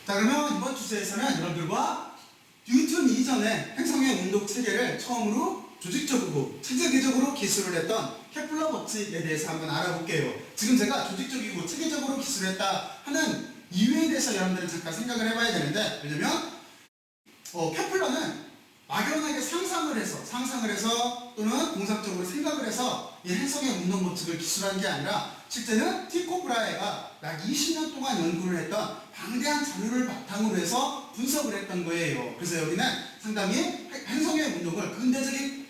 자, 그러면 이번 주제에서는 여러분들과 뉴턴 이전의 행성의 운동 체계를 처음으로 조직적이고 체계적으로 기술을 했던 케플러 법칙에 대해서 한번 알아볼게요. 지금 제가 조직적이고 체계적으로 기술했다 하는 이유에 대해서 여러분들은 잠깐 생각을 해봐야 되는데, 왜냐면 케플러는 막연하게 상상을 해서 또는 공상적으로 생각을 해서 이 행성의 운동 법칙을 기술한 게 아니라, 실제는 티코 브라헤가 약 20년 동안 연구를 했던 방대한 자료를 바탕으로 해서 분석을 했던 거예요. 그래서 여기는 상당히 행성의 운동을 근대적인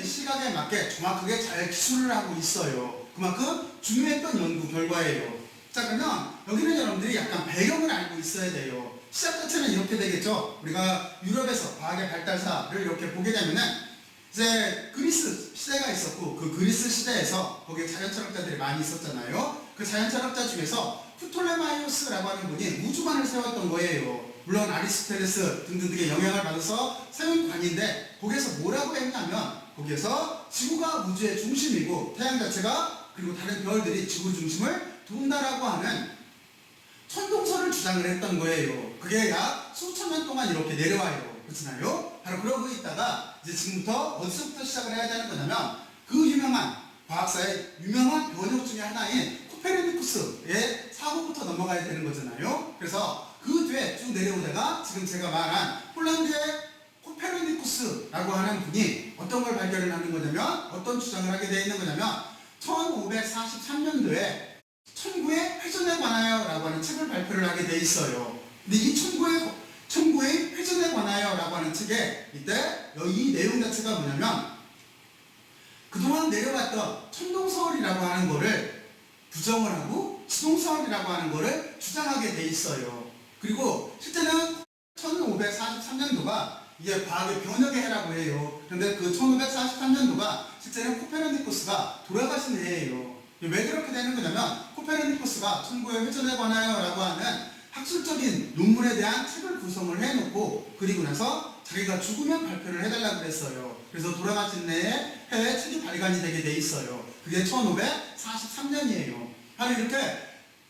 시각에 맞게 정확하게 잘 기술을 하고 있어요. 그만큼 중요했던 연구 결과예요. 자, 그러면 여기는 여러분들이 약간 배경을 알고 있어야 돼요. 시작 자체는 이렇게 되겠죠. 우리가 유럽에서 과학의 발달사를 이렇게 보게 되면은 이제 그리스 시대가 있었고, 그 그리스 시대에서 거기에 자연철학자들이 많이 있었잖아요. 그 자연철학자 중에서 프톨레마이오스라고 하는 분이 우주관을 세웠던 거예요. 물론 아리스토텔레스 등등등의 영향을 받아서 세운 관인데, 거기에서 뭐라고 했냐면, 거기에서 지구가 우주의 중심이고 태양 자체가 그리고 다른 별들이 지구 중심을 돈다라고 하는 천동설을 주장을 했던 거예요. 그게 약 수천 년 동안 이렇게 내려와요. 그렇잖아요? 바로 그러고 있다가 이제 지금부터 어디서부터 시작을 해야 되는 거냐면, 그 유명한 과학사의 유명한 번역 중에 하나인 코페르니쿠스의 사고부터 넘어가야 되는 거잖아요. 그래서 그 뒤에 쭉 내려오다가 지금 제가 말한 폴란드의 코페르니쿠스라고 하는 분이 어떤 걸 발견을 하는 거냐면, 어떤 주장을 하게 되어 있는 거냐면, 1543년도에 천구의 회전에 관하여 라고 하는 책을 발표를 하게 돼 있어요. 근데 이 천구의 회전에 관하여 라고 하는 책에 이때 이 내용 자체가 뭐냐면, 그동안 내려왔던 천동설이라고 하는 거를 부정을 하고 지동설이라고 하는 거를 주장하게 돼 있어요. 그리고 실제는 1543년도가 이게 과학의 변혁의 해라고 해요. 그런데 그 1543년도가 실제는 코페르니쿠스가 돌아가신 해예요. 왜 그렇게 되는 거냐면, 코페르니쿠스가 천구의 회전에 관하여 라고 하는 학술적인 논문에 대한 책을 구성을 해놓고, 그리고 나서 자기가 죽으면 발표를 해달라고 그랬어요. 그래서 돌아가신 해에 책이 발간이 되게 돼 있어요. 그게 1543년이에요. 바로 이렇게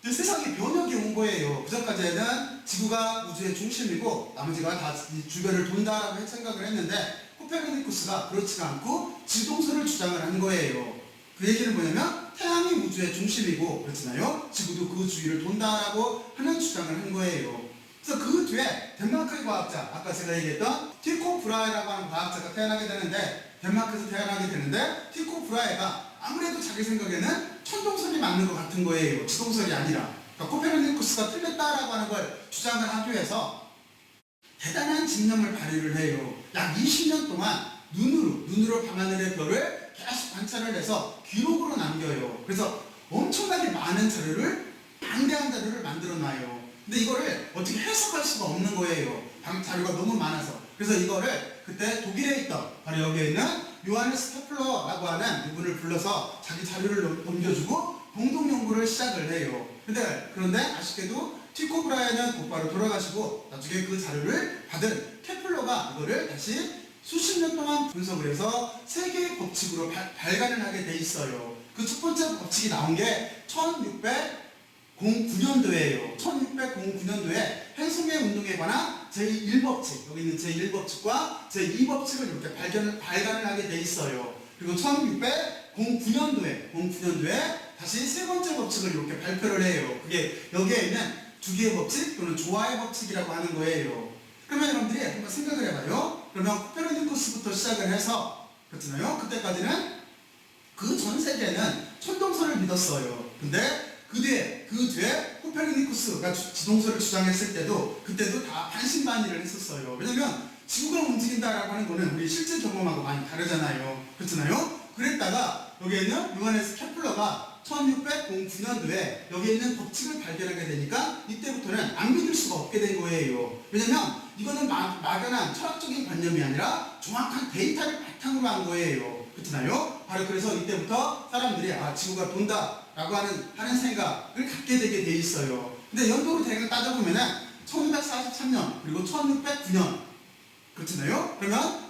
세상이 변혁이 온 거예요. 그전까지는 지구가 우주의 중심이고 나머지가 다 주변을 돈다라고 생각을 했는데, 코페르니쿠스가 그렇지가 않고 지동설을 주장을 한 거예요. 그 얘기는 뭐냐면, 태양이 우주의 중심이고, 그렇잖아요. 지구도 그 주위를 돈다라고 하는 주장을 한 거예요. 그래서 그 뒤에 덴마크의 과학자, 아까 제가 얘기했던 티코 브라헤라고 하는 과학자가 태어나게 되는데, 덴마크에서 태어나게 되는데, 티코 브라헤가 아무래도 자기 생각에는 천동설이 맞는 것 같은 거예요. 지동설이 아니라. 그러니까 코페르니쿠스가 틀렸다라고 하는 걸 주장을 하기 위해서 대단한 집념을 발휘를 해요. 약 20년 동안 눈으로 밤하늘의 별을 계속 관찰을 해서 기록으로 남겨요. 그래서 엄청나게 많은 방대한 자료를 만들어 놔요. 근데 이거를 어떻게 해석할 수가 없는 거예요. 자료가 너무 많아서. 그래서 이거를 그때 독일에 있던 바로 여기에 있는 요하네스 케플러라고 하는 이분을 불러서 자기 자료를 넘겨주고 공동 연구를 시작을 해요. 그런데 아쉽게도 티코 브라헤는 곧바로 돌아가시고, 나중에 그 자료를 받은 케플러가 이거를 다시 수십 년 동안 분석을 해서 세 개의 법칙으로 발간을 하게 돼 있어요. 그 첫 번째 법칙이 나온 게 1609년도예요. 1609년도에 행성의 운동에 관한 제1법칙, 여기 있는 제1법칙과 제2법칙을 이렇게 발간을 하게 돼 있어요. 그리고 1609년도에 다시 세 번째 법칙을 이렇게 발표를 해요. 그게 여기에 있는 두 개의 법칙 또는 조화의 법칙이라고 하는 거예요. 그러면 여러분들이 한번 생각을 해봐요. 그러면 코페르니쿠스부터 시작을 해서, 그렇잖아요. 그때까지는 그 전 세계는 천동설을 믿었어요. 근데 그 뒤에 코페르니쿠스가 지동설을 주장했을 때도 그때도 다 반신반의를 했었어요. 왜냐면 지구가 움직인다라고 하는 거는 우리 실제 경험하고 많이 다르잖아요. 그렇잖아요. 그랬다가 여기에 있는 요하네스 케플러가 1609년도에 여기에 있는 법칙을 발견하게 되니까 이때부터는 안 믿을 수가 없게 된 거예요. 왜냐면 이거는 막연한 철학적인 관념이 아니라 정확한 데이터를 바탕으로 한 거예요. 그렇잖아요. 바로 그래서 이때부터 사람들이 지구가 돈다라고 하는 생각을 갖게 되게 돼 있어요. 근데 연도로 대략 따져보면은 1543년 그리고 1609년, 그렇잖아요. 그러면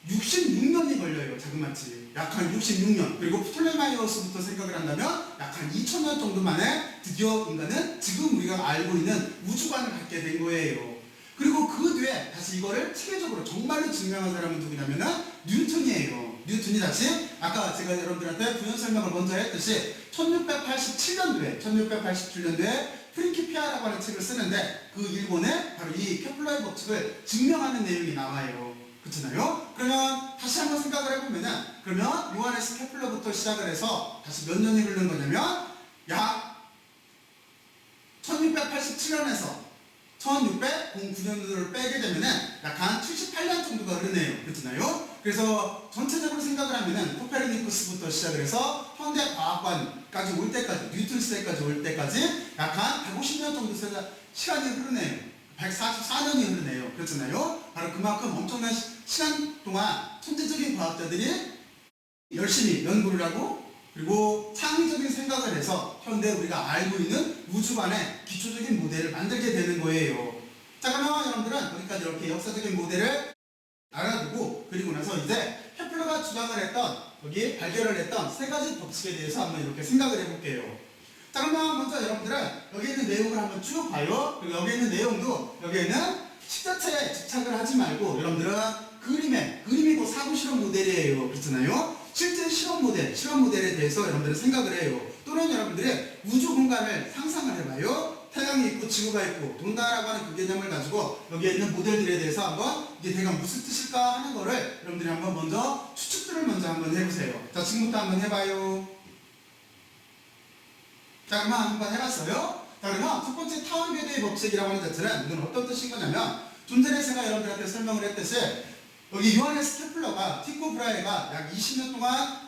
66년이 걸려요. 자그마치. 약 한 66년. 그리고 프톨레마이오스부터 생각을 한다면 약 한 2000년 정도 만에 드디어 인간은 지금 우리가 알고 있는 우주관을 갖게 된 거예요. 그리고 그 뒤에 다시 이거를 체계적으로 정말로 증명한 사람은 누구냐면은 뉴턴이에요. 뉴턴이 다시 아까 제가 여러분들한테 부연 설명을 먼저 했듯이 1687년도에 프린키피아라고 하는 책을 쓰는데 그 일본에 바로 이 케플러의 법칙을 증명하는 내용이 나와요. 그렇잖아요? 그러면 다시 한번 생각을 해보면은 그러면 요하네스 케플러부터 시작을 해서 다시 몇 년이 흐른 거냐면 약 1687년에서 1609년도를 빼게 되면은 약 한 78년 정도가 흐르네요. 그렇잖아요? 그래서 전체적으로 생각을 하면은 코페르니쿠스부터 시작을 해서 현대 과학관까지 올 때까지, 뉴턴 시대까지 올 때까지 약 한 150년 정도 시간이 흐르네요. 144년이 흐르네요. 그렇잖아요? 바로 그만큼 엄청난 시간 동안 천재적인 과학자들이 열심히 연구를 하고 그리고 창의적인 생각을 해서 현대 우리가 알고 있는 우주관의 기초적인 모델을 만들게 되는 거예요. 자, 그러면 여러분들은 여기까지 이렇게 역사적인 모델을 알아두고 그리고 나서 이제 케플러가 주장을 했던 여기 발견을 했던 세 가지 법칙에 대해서 한번 이렇게 생각을 해볼게요. 자, 그러면 먼저 여러분들은 여기 있는 내용을 한번 쭉 봐요. 그리고 여기 있는 내용도 여기에는 식자체에 집착을 하지 말고 여러분들은 그림이 곧 사고 실험 모델이에요. 그렇잖아요? 실제 실험 모델에 대해서 여러분들은 생각을 해요. 또는 여러분들의 우주 공간을 상상을 해봐요. 태양이 있고 지구가 있고 돈다라고 하는 그 개념을 가지고 여기에 있는 모델들에 대해서 한번 이게 대강 무슨 뜻일까 하는 거를 여러분들이 한번 먼저 추측들을 먼저 한번 해보세요. 자, 지금부터 한번 해봐요. 자, 그러면 한번 해봤어요. 자, 그러면 첫 번째 타원 궤도의 법칙이라고 하는 자체는 이건 어떤 뜻인 거냐면 좀 전에 제가 여러분들한테 설명을 했듯이 여기 요하네스 케플러가 티코 브라헤가 약 20년 동안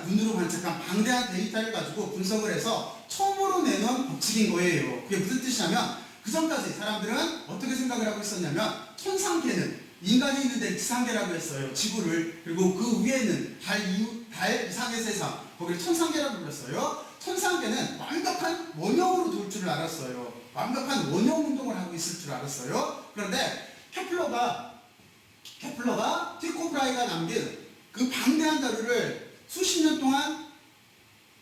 눈으로 관측한 방대한 데이터를 가지고 분석을 해서 처음으로 내놓은 법칙인 거예요. 그게 무슨 뜻이냐면 그 전까지 사람들은 어떻게 생각을 하고 있었냐면 천상계는 인간이 있는 데는 지상계라고 했어요. 지구를. 그리고 그 위에는 달 이상의 세상, 거기를 천상계라고 불렀어요. 천상계는 완벽한 원형으로 돌 줄을 알았어요. 완벽한 원형 운동을 하고 있을 줄 알았어요. 그런데 케플러가 티코 브라헤가 남긴 그 방대한 자료를 수십 년 동안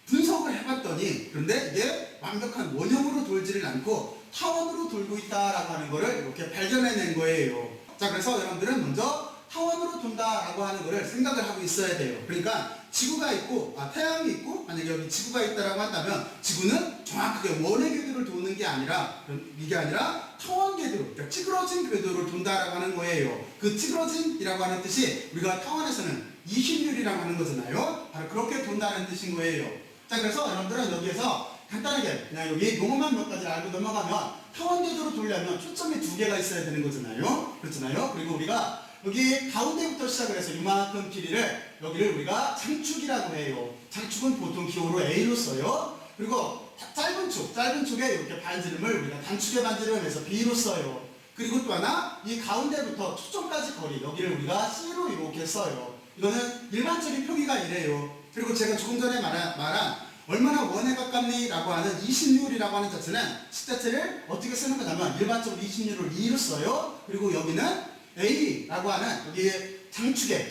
분석을 해봤더니 그런데 이게 완벽한 원형으로 돌지를 않고 타원으로 돌고 있다라고 하는 거를 이렇게 발견해낸 거예요. 자, 그래서 여러분들은 먼저 타원으로 돈다라고 하는 거를 생각을 하고 있어야 돼요. 그러니까 지구가 있고 태양이 있고 만약에 여기 지구가 있다라고 한다면 지구는 정확하게 원의 궤도를 도는 게 아니라 이게 아니라 타원 궤도로, 그러니까 찌그러진 궤도를 돈다라고 하는 거예요. 그 찌그러진이라고 하는 뜻이 우리가 타원에서는 이심률이라고 하는 거잖아요. 바로 그렇게 돈다는 뜻인 거예요. 자, 그래서 여러분들은 여기에서 간단하게 그냥 여기 용어만 몇 가지를 알고 넘어가면 타원 궤도로 돌려면 초점이 두 개가 있어야 되는 거잖아요. 그렇잖아요. 그리고 우리가 여기 가운데부터 시작을 해서 이만큼 길이를 여기를 우리가 장축이라고 해요. 장축은 보통 기호로 A로 써요. 그리고 짧은 축에 이렇게 반지름을 우리가 단축의 반지름을 해서 B로 써요. 그리고 또 하나 이 가운데부터 초점까지 거리 여기를 우리가 C로 이렇게 써요. 이거는 일반적인 표기가 이래요. 그리고 제가 조금 전에 말한 얼마나 원에 가깝니? 라고 하는 이심률이라고 하는 자체는 식자체를 어떻게 쓰는 거냐면 일반적으로 이심률을 2로 써요. 그리고 여기는 A라고 하는 여기 장축의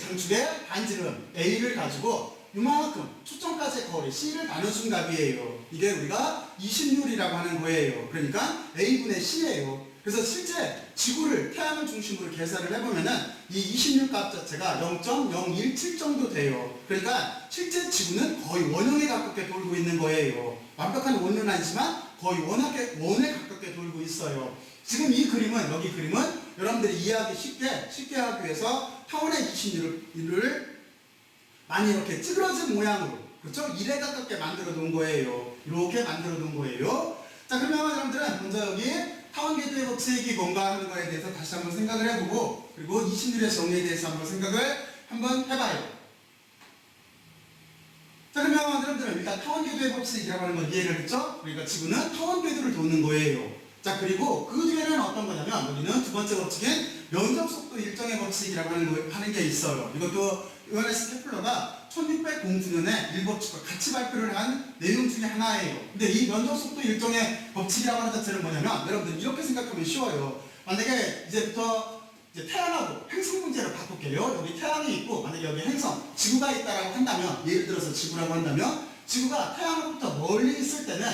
반지름 A를 가지고 이만큼 초점까지의 거리 C를 나눠준 값이에요. 이게 우리가 이심률이라고 하는 거예요. 그러니까 A분의 C예요. 그래서 실제 지구를 태양을 중심으로 계산을 해보면은 이 이심률 값 자체가 0.017 정도 돼요. 그러니까 실제 지구는 거의 원형에 가깝게 돌고 있는 거예요. 완벽한 원은 아니지만 거의 원에 가깝게 돌고 있어요. 지금 이 그림은 여기 그림은 여러분들이 이해하기 쉽게 하기 위해서 타원의 이심률을 많이 이렇게 찌그러진 모양으로 그렇죠? 1에 가깝게 만들어 놓은 거예요. 이렇게 만들어 놓은 거예요. 자, 그러면 여러분들은 먼저 여기 타원 궤도의 법칙이 뭔가 하는 거에 대해서 다시 한번 생각을 해보고 그리고 이심률의 정의에 대해서 한번 생각을 한번 해봐요. 자, 그러면 여러분들은 일단 타원 궤도의 법칙이라고 하는 걸 이해를 했죠? 그러니까 지구는 타원 궤도를 도는 거예요. 자, 그리고 그 뒤에는 어떤 거냐면 여기는 두 번째 법칙인 면적 속도 일정의 법칙이라고 하는 게 있어요. 이것도 요하네스 케플러가 1609년에 일법칙과 같이 발표를 한 내용 중에 하나예요. 근데 이 면적 속도 일정의 법칙이라고 하는 자체는 뭐냐면 여러분들 이렇게 생각하면 쉬워요. 만약에 이제부터 이제 태양하고 행성 문제를 바꿀게요. 여기 태양이 있고 만약에 여기 행성, 지구가 있다라고 한다면 예를 들어서 지구라고 한다면 지구가 태양으로부터 멀리 있을 때는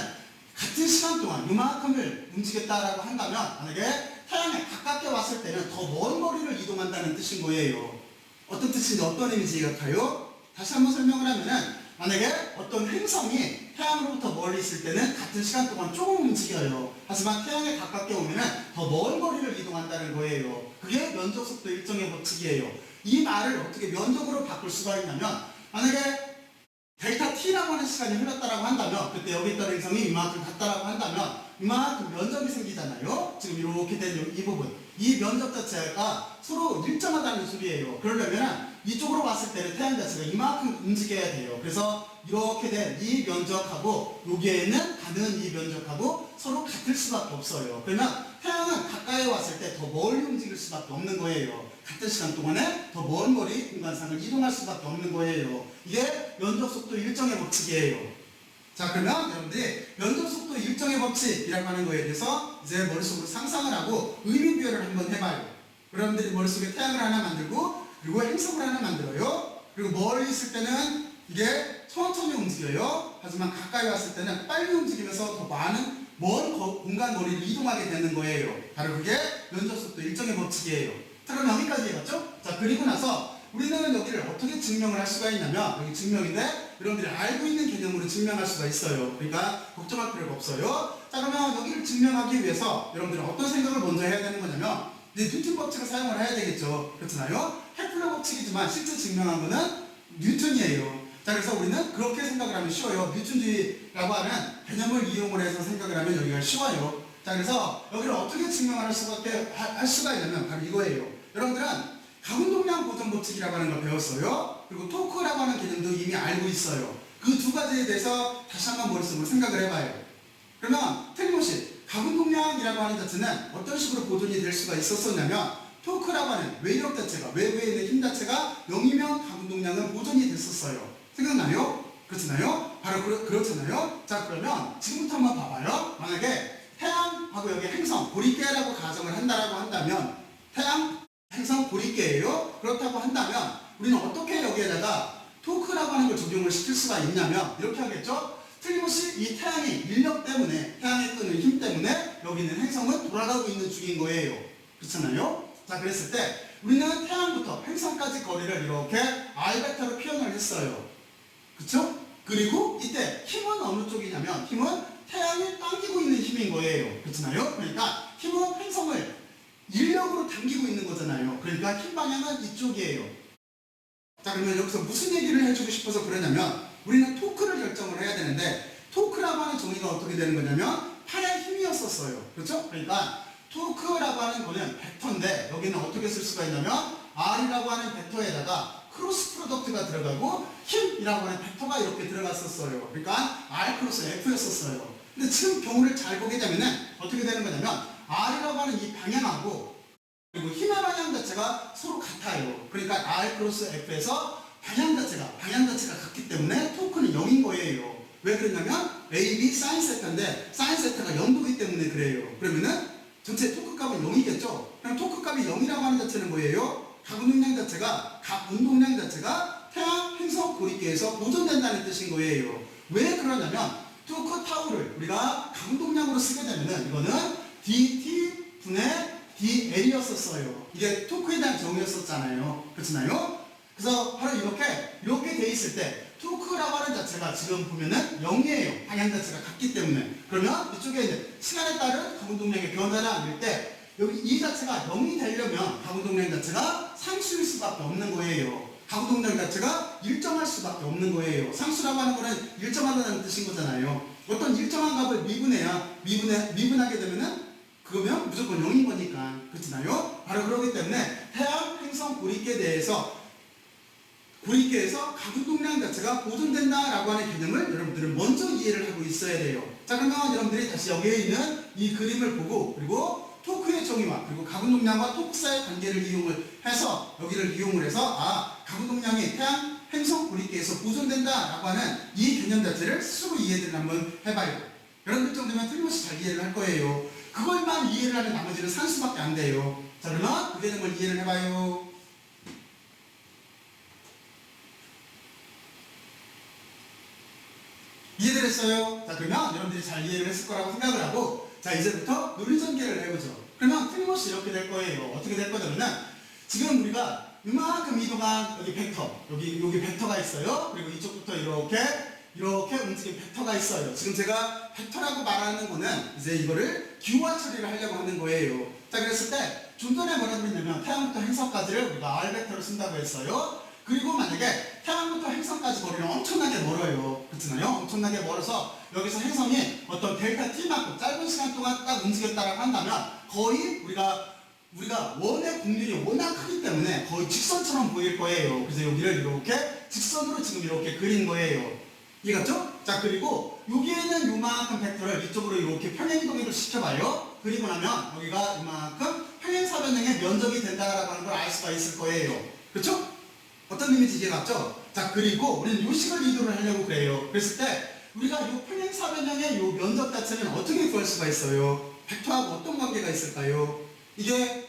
같은 시간 동안 이만큼을 움직였다라고 한다면 만약에 태양에 가깝게 왔을 때는 더 먼 거리를 이동한다는 뜻인 거예요. 어떤 뜻인지 어떤 의미인지 같아요? 다시 한번 설명을 하면은 만약에 어떤 행성이 태양으로부터 멀리 있을 때는 같은 시간 동안 조금 움직여요. 하지만 태양에 가깝게 오면은 더 먼 거리를 이동한다는 거예요. 그게 면적 속도 일정의 법칙이에요. 이 말을 어떻게 면적으로 바꿀 수가 있냐면 만약에 델타 t라고 하는 시간이 흘렀다라고 한다면 그때 여기 있던 행성이 이만큼 갔다라고 한다면 이만큼 면적이 생기잖아요. 지금 이렇게 된 이 부분. 이 면적 자체가 서로 일정하다는 소리예요. 그러려면 이쪽으로 왔을 때는 태양 자체가 이만큼 움직여야 돼요. 그래서 이렇게 된 이 면적하고 여기에는 가는 이 면적하고 서로 같을 수밖에 없어요. 그러면 태양은 가까이 왔을 때 더 멀리 움직일 수밖에 없는 거예요. 같은 시간 동안에 더 먼 거리 공간상을 이동할 수밖에 없는 거예요. 이게 면적 속도 일정의 법칙이에요. 자, 그러면 여러분들이 면적 속도 일정의 법칙이라고 하는 거에 대해서 이제 머릿속으로 상상을 하고 의미 부여를 한번 해봐요. 여러분들이 머릿속에 태양을 하나 만들고 그리고 행성을 하나 만들어요. 그리고 멀리 있을 때는 이게 천천히 움직여요. 하지만 가까이 왔을 때는 빨리 움직이면서 더 많은 먼 공간 거리를 이동하게 되는 거예요. 바로 그게 면적 속도 일정의 법칙이에요. 자, 그럼 여기까지 해봤죠? 자, 그리고 나서 우리는 여기를 어떻게 증명을 할 수가 있냐면 여기 증명인데 여러분들이 알고 있는 개념으로 증명할 수가 있어요. 그러니까 걱정할 필요가 없어요. 자, 그러면 여기를 증명하기 위해서 여러분들은 어떤 생각을 먼저 해야 되는 거냐면 이제 뉴턴 법칙을 사용을 해야 되겠죠. 그렇잖아요. 케플러 법칙이지만 실제 증명한 거는 뉴턴이에요. 자, 그래서 우리는 그렇게 생각을 하면 쉬워요. 뉴턴주의라고 하는 개념을 이용을 해서 생각을 하면 여기가 쉬워요. 자, 그래서 여기를 어떻게 증명을 할 수가 있냐면 바로 이거예요. 여러분들은 가운동량 보존 법칙이라고 하는 걸 배웠어요. 그리고 토크라고 하는 개념도 이미 알고 있어요. 그 두 가지에 대해서 다시 한번 머릿속으로 생각을 해봐요. 그러면 틀림없이 가운동량이라고 하는 자체는 어떤 식으로 보존이 될 수가 있었었냐면 토크라고 하는 외력 자체가 외부에 있는 힘 자체가 0이면 가운동량은 보존이 됐었어요. 생각나요? 그렇잖아요? 바로 그렇잖아요? 자, 그러면 지금부터 한번 봐봐요. 만약에 태양하고 여기 행성, 고리개라고 가정을 한다라고 한다면 태양, 행성, 고리개예요. 그렇다고 한다면 우리는 어떻게 여기에다가 토크라고 하는 걸 적용을 시킬 수가 있냐면 이렇게 하겠죠? 틀림없이 이 태양의 인력 때문에 태양에 끄는 힘 때문에 여기 있는 행성은 돌아가고 있는 중인 거예요. 그렇잖아요? 자, 그랬을 때 우리는 태양부터 행성까지 거리를 이렇게 R벡터로 표현을 했어요. 그쵸? 그리고 이때 힘은 어느 쪽이냐면 힘은 태양이 당기고 있는 힘인 거예요. 그렇잖아요? 그러니까 힘은 행성을 인력으로 당기고 있는 거잖아요. 그러니까 힘 방향은 이쪽이에요. 자, 그러면 여기서 무슨 얘기를 해주고 싶어서 그러냐면 우리는 토크를 결정을 해야 되는데 토크라고 하는 정의가 어떻게 되는 거냐면 팔의 힘이었었어요. 그렇죠? 그러니까 토크라고 하는 거는 벡터인데 여기는 어떻게 쓸 수가 있냐면 R이라고 하는 벡터에다가 크로스 프로덕트가 들어가고 힘이라고 하는 벡터가 이렇게 들어갔었어요. 그러니까 R 크로스 F였었어요. 근데 지금 경우를 잘 보게 되면은 어떻게 되는 거냐면 R이라고 하는 이 방향하고 그리고 힘의 방향 자체가 서로 같아요. 그러니까 R 크로스 F에서 방향 자체가 같기 때문에 토크는 0인 거예요. 왜 그러냐면 AB 사인 세타인데 사인 세타가 0도기 때문에 그래요. 그러면은 전체 토크 값은 0이겠죠? 그럼 토크 값이 0이라고 하는 자체는 뭐예요? 각 운동량 자체가 태양, 행성, 고리개에서 보존된다는 뜻인 거예요. 왜 그러냐면 토크 타우를 우리가 각 운동량으로 쓰게 되면은 이거는 dt 분의 dl이었었어요. 이게 토크에 대한 정의였었잖아요. 그렇잖아요? 그래서 바로 이렇게 돼 있을 때 토크라고 하는 자체가 지금 보면은 0이에요. 방향 자체가 같기 때문에. 그러면 이쪽에 있는 시간에 따른 가운동량의 변화를 안길 때 여기 이 자체가 0이 되려면 가운동량 자체가 상수일 수밖에 없는 거예요. 가운동량 자체가 일정할 수밖에 없는 거예요. 상수라고 하는 거는 일정하다는 뜻인 거잖아요. 어떤 일정한 값을 미분하게 되면은 그거면 무조건 0인 거니까. 그렇잖아요? 바로 그렇기 때문에 태양, 행성, 고리개에서 가운동량 자체가 보존된다라고 하는 개념을 여러분들은 먼저 이해를 하고 있어야 돼요. 자, 그러면 여러분들이 다시 여기에 있는 이 그림을 보고 그리고 토크의 정의와 그리고 가운동량과 토크 사이의 관계를 이용을 해서 여기를 이용을 해서 가운동량이 태양, 행성, 고리개에서 보존된다라고 하는 이 개념 자체를 스스로 이해를 한번 해봐요. 여러분들 정도면 틀림없이 잘 이해를 할 거예요. 그것만 이해를 하면 나머지는 산수밖에 안 돼요. 자, 그러면 그 되는 걸 이해를 해봐요. 이해를 했어요? 자, 그러면 여러분들이 잘 이해를 했을 거라고 생각을 하고, 자, 이제부터 논리전개를 해보죠. 그러면 틀림없이 이렇게 될 거예요. 어떻게 될 거냐면은, 지금 우리가 이만큼 이동한 여기 벡터, 여기 벡터가 있어요. 그리고 이쪽부터 이렇게 움직인 벡터가 있어요. 지금 제가 벡터라고 말하는 거는 이제 이거를 기호화 처리를 하려고 하는 거예요. 자, 그랬을 때 좀 전에 뭐라고 했냐면 태양부터 행성까지를 우리가 R 벡터로 쓴다고 했어요. 그리고 만약에 태양부터 행성까지 거리는 엄청나게 멀어요. 그렇잖아요. 엄청나게 멀어서 여기서 행성이 어떤 델타 t만큼 짧은 시간 동안 딱 움직였다라고 한다면 거의 우리가 원의 곡률이 워낙 크기 때문에 거의 직선처럼 보일 거예요. 그래서 여기를 이렇게 직선으로 지금 이렇게 그린 거예요. 이해갔죠? 자, 그리고 여기에는 요만큼 벡터를 이쪽으로 이렇게 평행이동을 시켜봐요. 그리고 나면 여기가 이만큼 평행사변형의 면적이 된다라고 하는 걸 알 수가 있을 거예요. 그렇죠? 어떤 의미인지 이해갔죠? 자, 그리고 우리는 요 식을 이도를 하려고 그래요. 그랬을 때 우리가 요 평행사변형의 요 면적 자체는 어떻게 구할 수가 있어요? 벡터하고 어떤 관계가 있을까요? 이게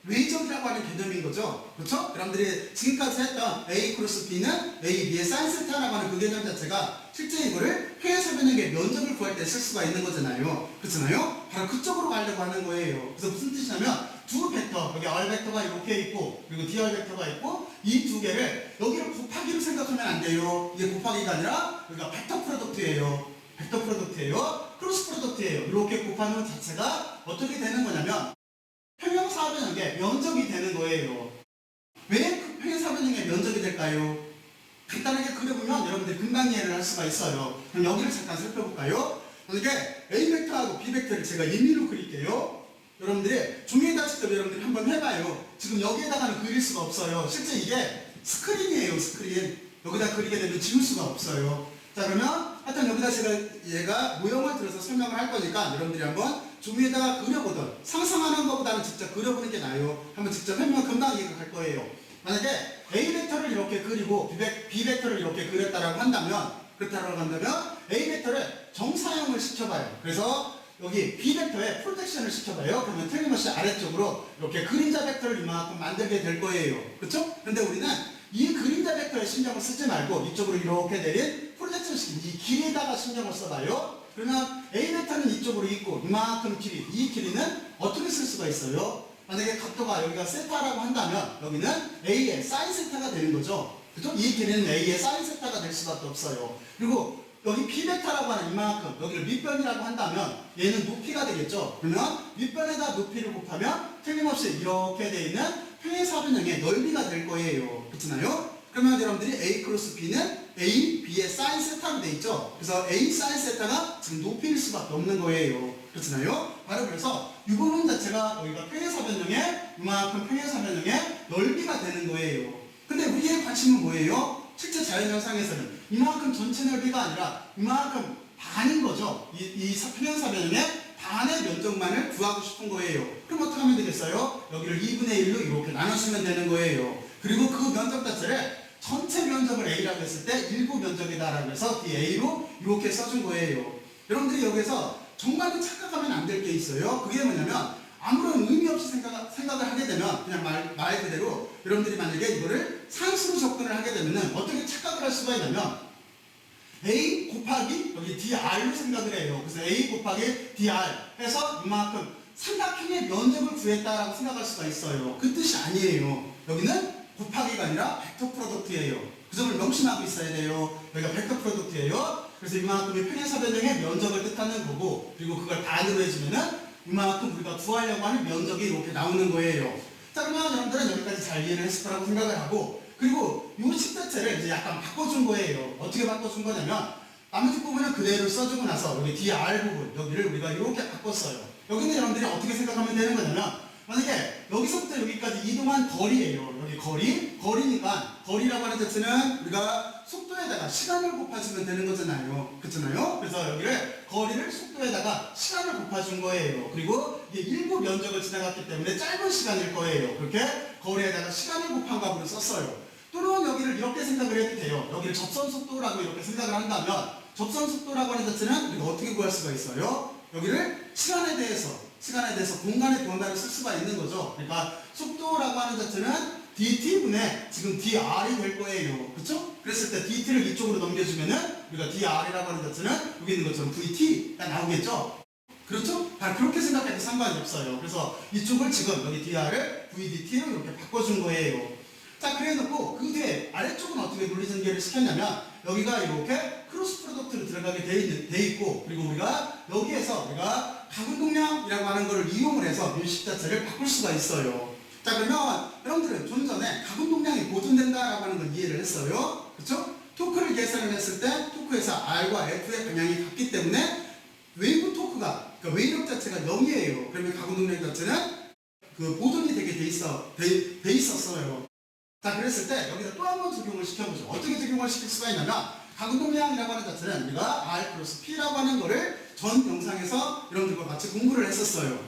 외적이라고 하는 개념인 거죠. 그렇죠? 여러분들이 지금까지 했던 A 크로스 B는 A, B의 사인 세타라고 하는 그 개념 자체가 실제 이거를 평행사변형의 면적을 구할 때 쓸 수가 있는 거잖아요. 그렇잖아요? 바로 그쪽으로 가려고 하는 거예요. 그래서 무슨 뜻이냐면 두 벡터, 여기 R 벡터가 이렇게 있고 그리고 DR 벡터가 있고 이 두 개를 여기를 곱하기로 생각하면 안 돼요. 이게 곱하기가 아니라 여기가 벡터 프로덕트예요. 벡터 프로덕트예요. 크로스 프로덕트예요. 이렇게 곱하는 것 자체가 어떻게 되는 거냐면 평행사변형의 면적이 되는 거예요. 왜 그 평행사변형의 면적이 될까요? 간단하게 그려보면 여러분들이 금방 이해를 할 수가 있어요. 그럼 여기를 잠깐 살펴볼까요? 만약에 A 벡터하고 B 벡터를 제가 임의로 그릴게요. 여러분들이 종이에다 직접 여러분들이 한번 해봐요. 지금 여기에다가는 그릴 수가 없어요. 실제 이게 스크린이에요, 스크린. 여기다 그리게 되면 지울 수가 없어요. 자, 그러면 하여튼 여기다 제가 얘가 모형을 들어서 설명을 할 거니까 여러분들이 한번 종이에다가 그려보던 상상하는 것보다는 직접 그려보는 게 나아요. 한번 직접 해보면 금방 이해가 갈 거예요. 만약에 A 벡터를 이렇게 그리고 B 벡터를 이렇게 그렸다라고 한다면 A 벡터를 정사형을 시켜봐요. 그래서 여기 B 벡터에 프로젝션을 시켜봐요. 그러면 틀림없이 아래쪽으로 이렇게 그림자 벡터를 이만큼 만들게 될 거예요. 그렇죠? 근데 우리는 이 그림자 벡터에 신경을 쓰지 말고 이쪽으로 이렇게 내린 프로젝션 시킨 이 길이에다가 신경을 써봐요. 그러면 A 벡터는 이쪽으로 있고 이만큼 길이, 이 길이는 어떻게 쓸 수가 있어요? 만약에 각도가 여기가 세타라고 한다면 여기는 A의 사인 세타가 되는 거죠. 그죠? 이 길이는 A의 사인 세타가 될 수밖에 없어요. 그리고 여기 B 벡터라고 하는 이만큼 여기를 밑변이라고 한다면 얘는 높이가 되겠죠. 그러면 밑변에다 높이를 곱하면 틀림없이 이렇게 되어 있는 평행사변형의 넓이가 될 거예요. 그렇잖아요? 그러면 여러분들이 A 크로스 B는 A, B의 사인 세타로 되어 있죠. 그래서 A 사인 세타가 지금 높이일 수밖에 없는 거예요. 그렇잖아요? 바로 그래서 이 부분 자체가 여기가 평행사변형의 이만큼 평행사변형의 넓이가 되는 거예요. 근데 우리의 관심은 뭐예요? 실제 자연현상에서는 이만큼 전체 넓이가 아니라 이만큼 반인 거죠. 이 평행사변형의 반의 면적만을 구하고 싶은 거예요. 그럼 어떻게 하면 되겠어요? 여기를 2분의 1로 이렇게 나눠주면 되는 거예요. 그리고 그 면적 자체를 전체 면적을 A라고 했을 때 일부 면적이다라고 해서 DA로 이렇게 써준 거예요. 여러분들이 여기서 정말로 착각하면 안 될 게 있어요. 그게 뭐냐면 아무런 의미 없이 생각을 하게 되면 그냥 말 그대로 여러분들이 만약에 이거를 상수로 접근을 하게 되면 어떻게 착각을 할 수가 있냐면 A 곱하기 여기 DR로 생각을 해요. 그래서 A 곱하기 DR 해서 이만큼 삼각형의 면적을 구했다라고 생각할 수가 있어요. 그 뜻이 아니에요. 여기는 곱하기가 아니라 벡터 프로덕트예요. 그 점을 명심하고 있어야 돼요. 여기가 벡터 프로덕트예요. 그래서 이만큼의 평행사변형의 면적을 뜻하는 거고 그리고 그걸 반으로 해주면은 이만큼 우리가 구하려고 하는 면적이 이렇게 나오는 거예요. 자, 그러면 여러분들은 여기까지 잘 이해를 했을 거라고 생각을 하고 그리고 이 식 자체를 이제 약간 바꿔준 거예요. 어떻게 바꿔준 거냐면 나머지 부분은 그대로 써주고 나서 여기 DR 부분 여기를 우리가 이렇게 바꿨어요. 여기는 여러분들이 어떻게 생각하면 되는 거냐면 만약에 여기서부터 여기까지 이동한 거리예요. 여기 거리니까 거리라고 하는 자체는 우리가 속도에다가 시간을 곱해주면 되는 거잖아요. 그렇잖아요? 그래서 여기를 거리를 속도에다가 시간을 곱해준 거예요. 그리고 이게 일부 면적을 지나갔기 때문에 짧은 시간일 거예요. 그렇게 거리에다가 시간을 곱한 값으로 썼어요. 또는 여기를 이렇게 생각을 해도 돼요. 여기를 접선 속도라고 이렇게 생각을 한다면 접선 속도라고 하는 자체는 우리가 어떻게 구할 수가 있어요? 여기를 시간에 대해서 공간의 변화를 쓸 수가 있는 거죠. 그러니까 속도라고 하는 자체는 dt분의 지금 dr이 될 거예요. 그렇죠? 그랬을 때 dt를 이쪽으로 넘겨주면은 우리가 dr이라고 하는 자체는 여기 있는 것처럼 vt가 나오겠죠? 그렇죠? 그렇게 생각해도 상관이 없어요. 그래서 이쪽을 지금 여기 dr을 vdt로 이렇게 바꿔준 거예요. 자, 그래 놓고 그 뒤에 아래쪽은 어떻게 논리전개를 시켰냐면 여기가 이렇게 크로스 프로덕트로 들어가게 돼 있고, 그리고 우리가 여기에서 우리가 가분동량이라고 하는 것을 이용을 해서 뮤식 자체를 바꿀 수가 있어요. 자, 그러면 여러분들은 좀 전에 가분동량이 보존된다라고 하는 걸 이해를 했어요. 그렇죠? 토크를 계산을 했을 때 토크에서 R과 F의 방향이 같기 때문에 웨이브 토크가, 그러니까 웨이력 자체가 0이에요. 그러면 가분동량 자체는 그 보존이 되게 돼 있었어요. 자, 그랬을 때 여기다 또 한 번 적용을 시켜보죠. 어떻게 적용을 시킬 수가 있냐면 가분동량이라고 하는 자체는 우리가 R 플러스 P라고 하는 거를 전 영상에서 여러분들과 같이 공부를 했었어요.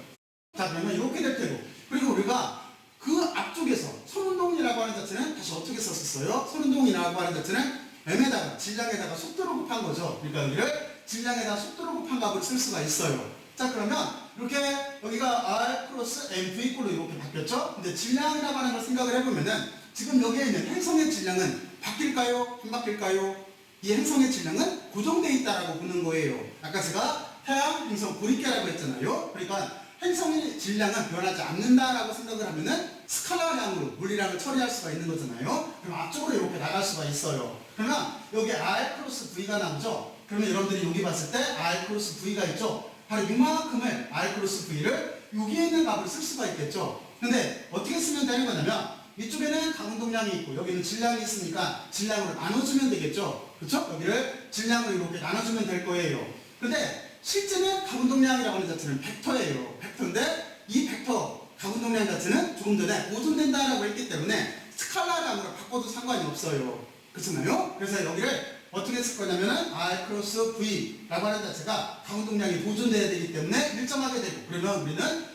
자, 그러면 이렇게 될 테고, 그리고 우리가 그 앞쪽에서 선운동이라고 하는 자체는 다시 어떻게 썼었어요? 선운동이라고 하는 자체는 M에다가 질량에다가 속도로 곱한 거죠. 그러니까 여기를 질량에다가 속도로 곱한 값을 쓸 수가 있어요. 자, 그러면 이렇게 여기가 R 플러스 MV 꼴로 이렇게 바뀌었죠? 근데 질량이라고 하는 걸 생각을 해보면은 지금 여기에 있는 행성의 질량은 바뀔까요? 안 바뀔까요? 이 행성의 질량은 고정되어 있다라고 보는 거예요. 아까 제가 태양, 행성, 고리깨라고 했잖아요. 그러니까 행성의 질량은 변하지 않는다라고 생각을 하면은 스칼라량으로 물리량을 처리할 수가 있는 거잖아요. 그럼 앞쪽으로 이렇게 나갈 수가 있어요. 그러면 여기 R 플러스 V가 나오죠? 그러면 여러분들이 여기 봤을 때 R 플러스 V가 있죠? 바로 이만큼을 R 플러스 V를 여기에 있는 값을 쓸 수가 있겠죠? 근데 어떻게 쓰면 되는 거냐면 이쪽에는 가분동량이 있고 여기는 질량이 있으니까 질량으로 나눠주면 되겠죠? 그렇죠? 여기를 질량으로 이렇게 나눠주면 될 거예요. 근데 실제는 가분동량이라고 하는 자체는 벡터예요. 벡터인데 이 벡터 가분동량 자체는 조금 전에 보존된다라고 했기 때문에 스칼라량으로 바꿔도 상관이 없어요. 그렇잖아요? 그래서 여기를 어떻게 쓸 거냐면은 R 크로스 V라고 하는 자체가 가분동량이 보존돼야 되기 때문에 일정하게 되고, 그러면 우리는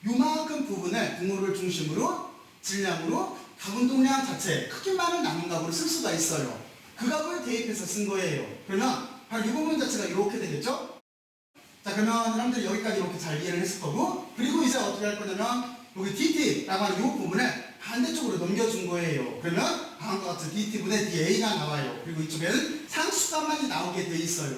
요만큼 부분을 분모를 중심으로 질량으로 가분동량 자체 크기만을 나눈 값으로 쓸 수가 있어요. 그 값을 대입해서 쓴 거예요. 그러면 바로 이 부분 자체가 이렇게 되겠죠? 자, 그러면 여러분들이 여기까지 이렇게 잘 이해를 했을 거고, 그리고 이제 어떻게 할 거냐면 여기 DT라고 하는 이 부분을 반대쪽으로 넘겨준 거예요. 그러면 다음과 같이 DT분의 DA가 나와요. 그리고 이쪽에는 상수값만이 나오게 돼 있어요.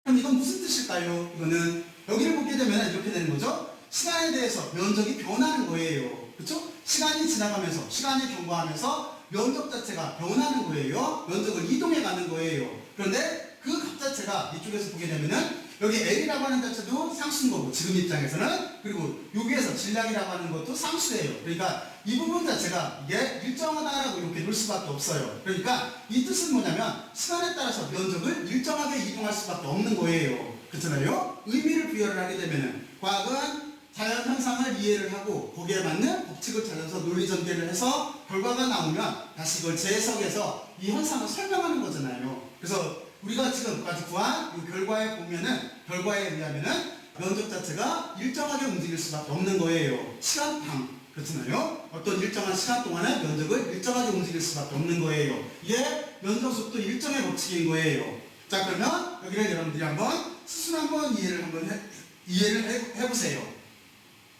그럼 이건 무슨 뜻일까요? 이거는 여기를 보게 되면 이렇게 되는 거죠. 시간에 대해서 면적이 변하는 거예요. 그렇죠? 시간이 지나가면서, 시간이 경과하면서 면적 자체가 변하는 거예요. 면적을 이동해 가는 거예요. 그런데 그 값 자체가 이쪽에서 보게 되면은 여기 L이라고 하는 자체도 상수인 거고, 지금 입장에서는, 그리고 여기에서 질량이라고 하는 것도 상수예요. 그러니까 이 부분 자체가 이게 일정하다라고 이렇게 놓을 수밖에 없어요. 그러니까 이 뜻은 뭐냐면 시간에 따라서 면적을 일정하게 이동할 수밖에 없는 거예요. 그렇잖아요? 의미를 부여를 하게 되면은 과학은 자연 현상을 이해를 하고 거기에 맞는 법칙을 찾아서 논리 전개를 해서 결과가 나오면 다시 이걸 재해석해서 이 현상을 설명하는 거잖아요. 그래서 우리가 지금까지 구한 이 결과에 보면은, 결과에 의하면은 면적 자체가 일정하게 움직일 수밖에 없는 거예요. 시간당. 그렇잖아요? 어떤 일정한 시간 동안에 면적을 일정하게 움직일 수밖에 없는 거예요. 이게 면적 속도 일정의 법칙인 거예요. 자, 그러면 여기를 여러분들이 한번 스스로 한번 이해를 해보세요.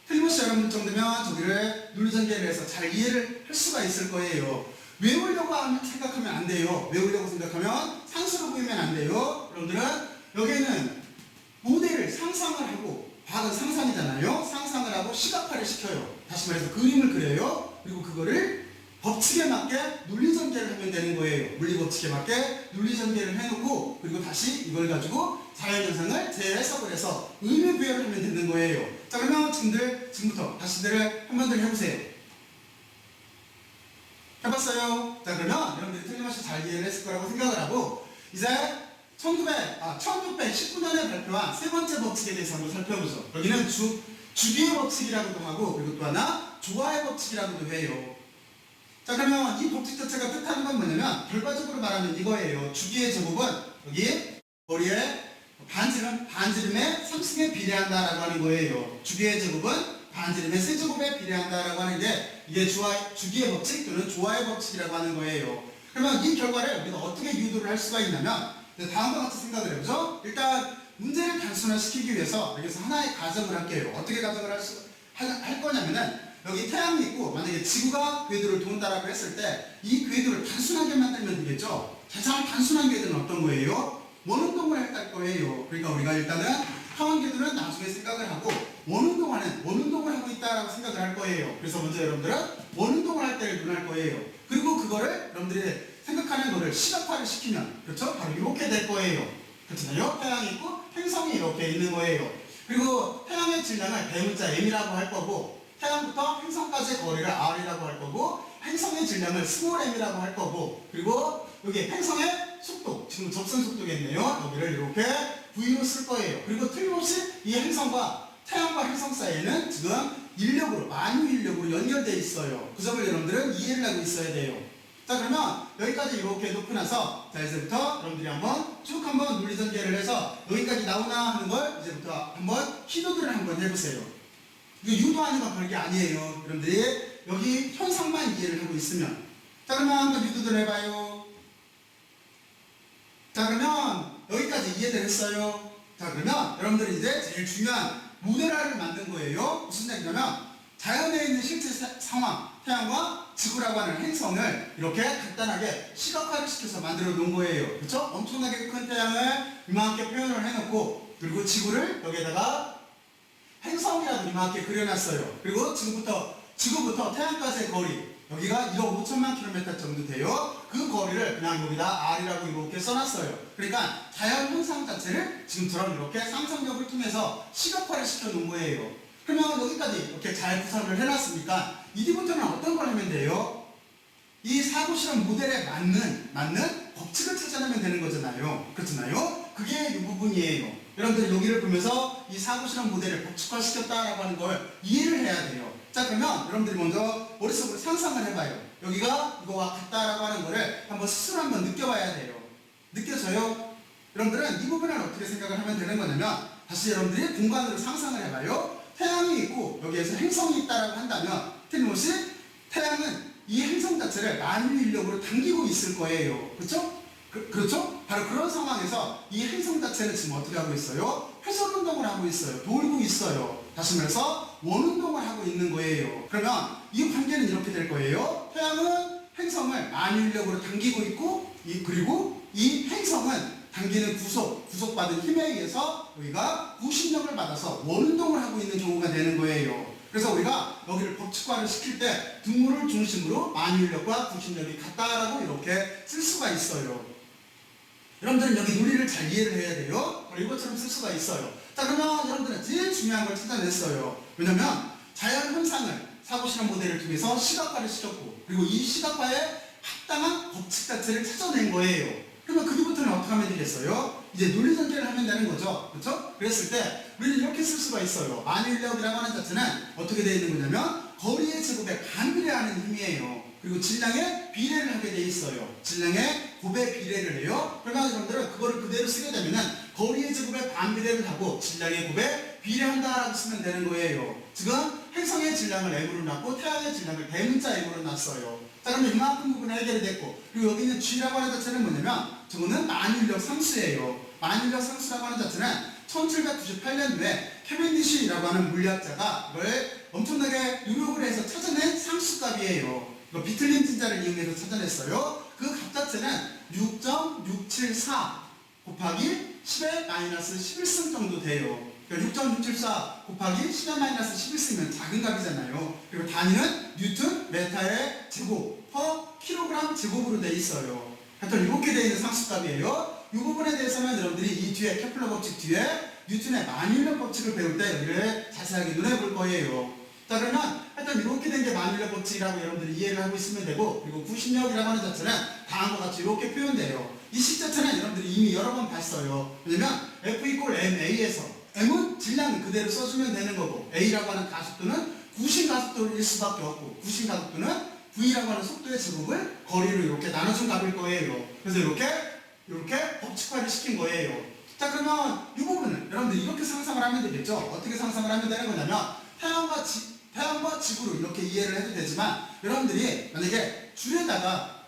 틀림없이 여러분들 정도면 저기를 논리전개를 해서 잘 이해를 할 수가 있을 거예요. 외우려고 생각하면 안 돼요. 외우려고 생각하면 상수로 보이면 안 돼요. 여러분들은 여기에는 모델을 상상을 하고, 과학은 상상이잖아요. 상상을 하고 시각화를 시켜요. 다시 말해서 그림을 그려요. 그리고 그거를 법칙에 맞게 논리전개를 하면 되는 거예요. 물리법칙에 맞게 논리전개를 해놓고, 그리고 다시 이걸 가지고 자연현상을 재해석을 해서 의미 부여를 하면 되는 거예요. 자, 그러면 지금부터 다시들 한 번 더 해보세요. 해봤어요? 자, 그러면 여러분들이 틀림없이 잘 이해를 했을 거라고 생각을 하고, 이제 1619년에 발표한 세 번째 법칙에 대해서 한번 살펴보죠. 여기는 주기의 법칙이라고도 하고, 그리고 또 하나 조화의 법칙이라고도 해요. 자, 그러면 이 법칙 자체가 뜻하는 건 뭐냐면 결과적으로 말하면 이거예요. 주기의 제곱은 여기 머리에 반지름의 3승에 비례한다라고 하는 거예요. 주기의 제곱은 반지름의 세제곱에 비례한다라고 하는 게 이게 주기의 법칙 또는 조화의 법칙이라고 하는 거예요. 그러면 이 결과를 우리가 어떻게 유도를 할 수가 있냐면 다음과 같이 생각을 해보죠. 일단 문제를 단순화시키기 위해서 여기서 하나의 가정을 할게요. 어떻게 가정을 할 거냐면은 여기 태양이 있고 만약에 지구가 궤도를 돈다라고 했을 때 이 궤도를 단순하게 만들면 되겠죠. 가장 단순한 궤도는 어떤 거예요? 원운동을 할 거예요. 그러니까 우리가 일단은 하원 궤도는 나중에 생각을 하고 원운동을 하고 있다라고 생각을 할 거예요. 그래서 먼저 여러분들은 원운동을 할 때를 눈할 거예요. 그리고 그거를 여러분들이 생각하는 거를 시각화를 시키면 그렇죠? 바로 이렇게 될 거예요. 그렇잖아요? 태양이 있고 행성이 이렇게 있는 거예요. 그리고 태양의 질량을 대문자 m이라고 할 거고 태양부터 행성까지의 거리를 r이라고 할 거고 행성의 질량을 스몰 m이라고 할 거고 그리고 여기 행성의 속도, 지금 접선 속도겠네요. 여기를 이렇게 v로 쓸 거예요. 그리고 틀림없이 이 행성과 태양과 행성 사이에는 지금 인력으로, 만유 인력으로 연결되어 있어요. 그 점을 여러분들은 이해를 하고 있어야 돼요. 자, 그러면 여기까지 이렇게 놓고 나서 자, 이제부터 여러분들이 한번 쭉 한번 논리전개를 해서 여기까지 나오나 하는 걸 이제부터 한번 시도들을 한번 해보세요. 이거 유도하는 건 별게 아니에요. 여러분들이 여기 현상만 이해를 하고 있으면. 자, 그러면 한번 유도들 해봐요. 자, 그러면 여기까지 이해를 했어요. 자, 그러면 여러분들이 이제 제일 중요한 모델화를 만든 거예요. 무슨 얘기냐면 자연에 있는 실제 상황, 태양과 지구라고 하는 행성을 이렇게 간단하게 시각화를 시켜서 만들어 놓은 거예요. 그렇죠? 엄청나게 큰 태양을 이만하게 표현을 해놓고 그리고 지구를 여기에다가 행성이라도 이만하게 그려놨어요. 그리고 지구부터 태양까지의 거리 여기가 1억 5천만 킬로미터 정도 돼요. 그 거리를 그냥 여기다 R이라고 이렇게 써놨어요. 그러니까 자연 현상 자체를 지금처럼 이렇게 상상력을 통해서 시각화를 시켜놓은 거예요. 그러면 여기까지 이렇게 잘 구성을 해놨으니까 이제부터는 어떤 걸 하면 돼요? 이 사고실험 모델에 맞는 법칙을 찾아내면 되는 거잖아요. 그렇잖아요? 그게 이 부분이에요. 여러분들 여기를 보면서 이 사고실험 모델을 법칙화시켰다라고 하는 걸 이해를 해야 돼요. 자, 그러면 여러분들이 먼저 머릿속으로 상상을 해봐요. 여기가 이거와 같다라고 하는 거를 한번 스스로 한번 느껴봐야 돼요. 느껴져요? 여러분들은 이 부분을 어떻게 생각을 하면 되는 거냐면 다시 여러분들이 공간으로 상상을 해봐요. 태양이 있고 여기에서 행성이 있다라고 한다면 틀림없이 태양은 이 행성 자체를 만유 인력으로 당기고 있을 거예요. 그렇죠? 그렇죠? 바로 그런 상황에서 이 행성 자체는 지금 어떻게 하고 있어요? 회전 운동을 하고 있어요. 돌고 있어요. 다시 말해서 원운동을 하고 있는 거예요. 그러면 이 관계는 이렇게 될 거예요. 태양은 행성을 만유 인력으로 당기고 있고 그리고 이 행성은 당기는 구속받은 힘에 의해서 우리가 구신력을 받아서 원운동을 하고 있는 경우가 되는 거예요. 그래서 우리가 여기를 법칙화를 시킬 때 등물을 중심으로 만유인력과 구신력이 같다라고 이렇게 쓸 수가 있어요. 여러분들은 여기 논리를 잘 이해를 해야 돼요. 바로 이것처럼 쓸 수가 있어요. 자, 그러면 여러분들은 제일 중요한 걸 찾아냈어요. 왜냐면 자연 현상을 사고실험 모델을 통해서 시각화를 시켰고 그리고 이 시각화에 합당한 법칙 자체를 찾아낸 거예요. 그러면 그뒤부터는 어떻게 하면 되겠어요? 이제 논리전개를 하면 되는 거죠. 그렇죠? 그랬을 때 우리는 이렇게 쓸 수가 있어요. 만유인력이라고 하는 자체는 어떻게 되어 있는 거냐면 거리의 제곱에 반비례하는 힘이에요. 그리고 질량에 비례를 하게 되어 있어요. 질량에 곱에 비례를 해요. 그러면 여러분들은 그거를 그대로 쓰게 되면은 거리의 제곱에 반비례를 하고 질량의 곱에 비례한다라고 쓰면 되는 거예요. 지금 행성의 질량을 m으로 놨고 태양의 질량을 대문자 m으로 놨어요. 자, 그러면 이만큼 부분이 해결이 됐고 그리고 여기 있는 g라고 하는 자체는 뭐냐면 저거는 만유인력 상수예요. 만유인력 상수라고 하는 자체는 1798년도에 캐벤디시라고 하는 물리학자가 이걸 엄청나게 노력을 해서 찾아낸 상수값이에요. 이거 비틀린 진자를 이용해서 찾아냈어요. 그 값 자체는 6.674 곱하기 10의 마이너스 11승 정도 돼요. 그러니까 6.674 곱하기 10의 마이너스 11승이면 작은 값이잖아요. 그리고 단위는 뉴턴 메타의 제곱 퍼 킬로그램 제곱으로 되어 있어요. 하여튼 이렇게 되어 있는 상수값이에요. 이 부분에 대해서는 여러분들이 이 뒤에 케플러 법칙 뒤에 뉴턴의 만유인력 법칙을 배울 때 여기를 자세하게 눈여볼 거예요. 자, 그러면 하여튼 이렇게 된 게 만유인력 법칙이라고 여러분들이 이해를 하고 있으면 되고 그리고 구신력이라고 하는 자체는 다음과 같이 이렇게 표현돼요. 이 식 자체는 여러분들이 이미 여러 번 봤어요. 왜냐면 F 이퀄 MA에서 M은 질량을 그대로 써주면 되는 거고 A라고 하는 가속도는 구신 가속도일 수밖에 없고 구신 가속도는 V라고 하는 속도의 제곱을 거리로 이렇게 나눠준 값일 거예요. 그래서 이렇게 법칙화를 시킨 거예요. 자, 그러면 이 부분은 여러분들 이렇게 상상을 하면 되겠죠? 어떻게 상상을 하면 되는 거냐면 태양과 지구로 이렇게 이해를 해도 되지만 여러분들이 만약에 줄에다가